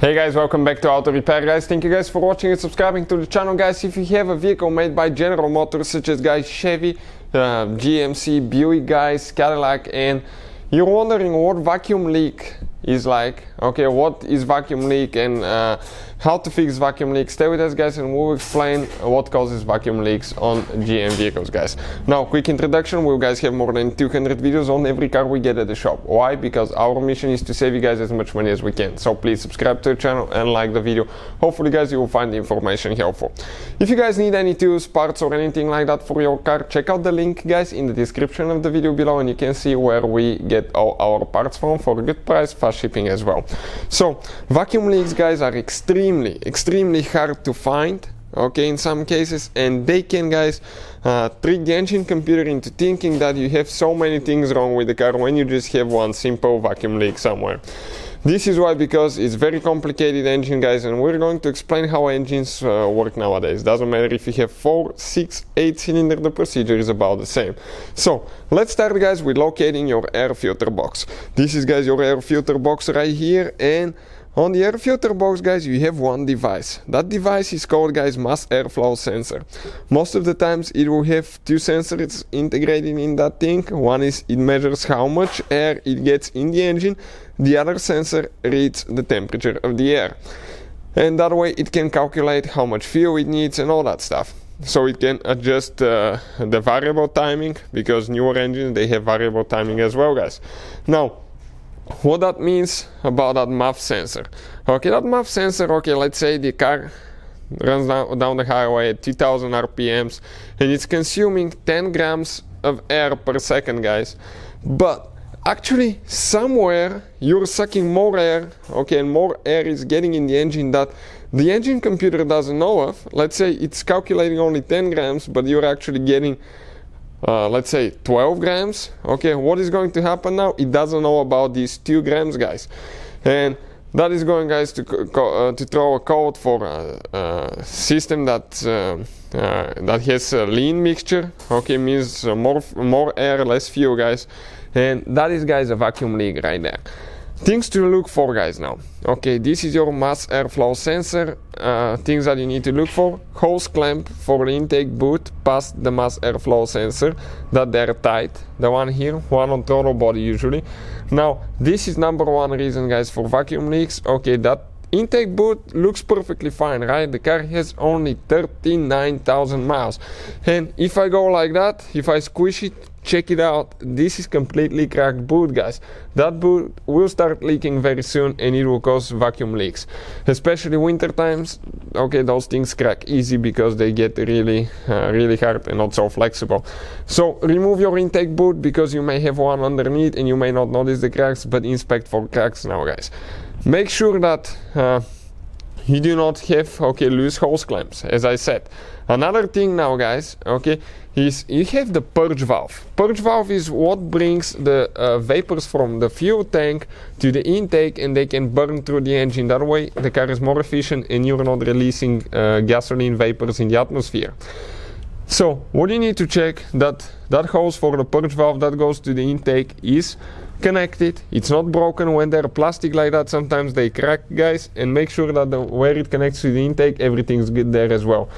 Hey guys, welcome back to Auto Repair guys. Thank you guys for watching and subscribing to the channel guys. If you have a vehicle made by General Motors such as guys Chevy, GMC, Buick guys, Cadillac, and you're wondering what vacuum leak is like, okay, what is vacuum leak and how to fix vacuum leaks, stay with us guys and we'll explain what causes vacuum leaks on GM vehicles guys. Now, quick introduction, we guys have more than 200 videos on every car we get at the shop. Why? Because our mission is to save you guys as much money as we can. So please subscribe to the channel and like the video. Hopefully guys you will find the information helpful. If you guys need any tools, parts or anything like that for your car, check out the link guys in the description of the video below and you can see where we get all our parts from for a good price, fast shipping as well. So vacuum leaks guys are extremely hard to find, okay, in some cases, and they can guys trick the engine computer into thinking that you have so many things wrong with the car when you just have one simple vacuum leak somewhere. This is why, because it's very complicated engine guys, and we're going to explain how engines work nowadays. Doesn't matter if you have 4, 6, 8 cylinder, the procedure is about the same. So let's start guys with locating your air filter box. This is guys your air filter box right here, and on the air filter box guys you have one device. That device is called guys mass airflow sensor. Most of the times it will have two sensors integrated in that thing. One is it measures how much air it gets in the engine. The other sensor reads the temperature of the air, and that way it can calculate how much fuel it needs and all that stuff. So it can adjust the variable timing, because newer engines they have variable timing as well guys. Now what that means about that MAF sensor. Okay, that MAF sensor, okay, let's say the car runs down the highway at 2000 RPMs and it's consuming 10 grams of air per second guys, but actually somewhere you're sucking more air, okay, and more air is getting in the engine that the engine computer doesn't know of. Let's say it's calculating only 10 grams, but you're actually getting let's say 12 grams. Okay, what is going to happen now? It doesn't know about these 2 grams guys, and that is going guys to throw a code for a system that that has a lean mixture. Okay, means more air, less fuel guys, and that is guys a vacuum leak right there. Things to look for guys now. Okay, this is your mass airflow sensor. Things that you need to look for: hose clamp for the intake boot past the mass airflow sensor, that they're tight. The one here, one on throttle body usually. Now this is number one reason guys for vacuum leaks. Okay, that intake boot looks perfectly fine, right? The car has only 39,000 miles, and if I go like that, if I squish it, check it out, this is completely cracked boot guys. That boot will start leaking very soon and it will cause vacuum leaks, especially winter times. Okay, those things crack easy because they get really hard and not so flexible. So remove your intake boot, because you may have one underneath and you may not notice the cracks, but inspect for cracks now guys. Make sure that you do not have, okay, loose hose clamps, as I said. Another thing now guys, okay, is you have the purge valve. Purge valve is what brings the vapors from the fuel tank to the intake, and they can burn through the engine. That way the car is more efficient and you're not releasing gasoline vapors in the atmosphere. So what you need to check, that hose for the purge valve that goes to the intake is connected, it's not broken. When they're plastic like that, sometimes they crack guys, and make sure that where it connects to the intake, everything's good there as well.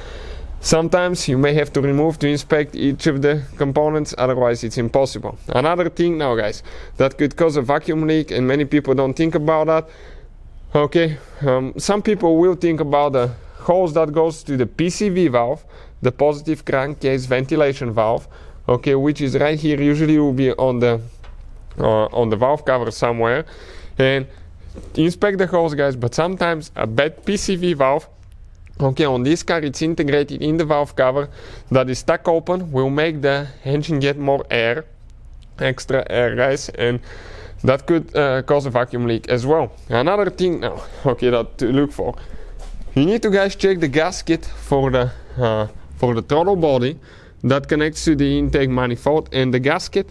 Sometimes you may have to remove to inspect each of the components, otherwise it's impossible. Another thing now guys that could cause a vacuum leak, and many people don't think about that. Okay, some people will think about the hose that goes to the Pcv valve, the positive crankcase ventilation valve, okay, which is right here. Usually will be on the valve cover somewhere, and inspect the hose guys. But sometimes a bad Pcv valve, okay, on this car it's integrated in the valve cover that is stuck open, will make the engine get more air, extra air guys, and that could cause a vacuum leak as well. Another thing now, okay, that to look for, you need to guys check the gasket for the throttle body that connects to the intake manifold, and the gasket,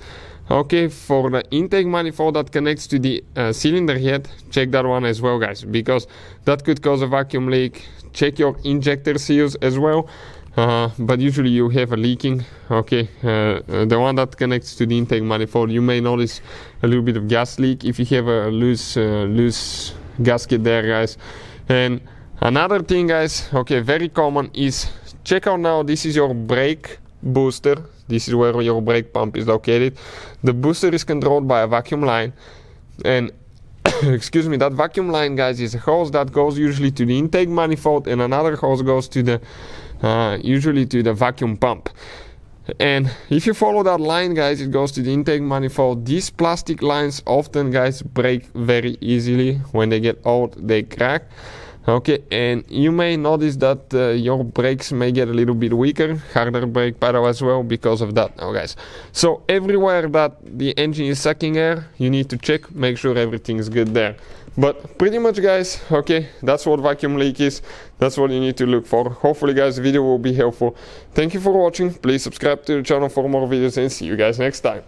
okay, for the intake manifold that connects to the cylinder head, check that one as well guys, because that could cause a vacuum leak. Check your injector seals as well, but usually you have a leaking. Okay, the one that connects to the intake manifold, you may notice a little bit of gas leak if you have a loose gasket there, guys. And another thing, guys, okay, very common is, check out now, this is your brake booster. This is where your brake pump is located. The booster is controlled by a vacuum line, and excuse me, that vacuum line, guys, is a hose that goes usually to the intake manifold, and another hose goes to the usually to the vacuum pump. And if you follow that line, guys, it goes to the intake manifold. These plastic lines often, guys, break very easily. When they get old, they crack. Okay, and you may notice that your brakes may get a little bit weaker, harder brake pedal as well because of that now, guys. So everywhere that the engine is sucking air, you need to check, make sure everything is good there. But pretty much, guys, okay, that's what vacuum leak is. That's what you need to look for. Hopefully, guys, the video will be helpful. Thank you for watching. Please subscribe to the channel for more videos, and see you guys next time.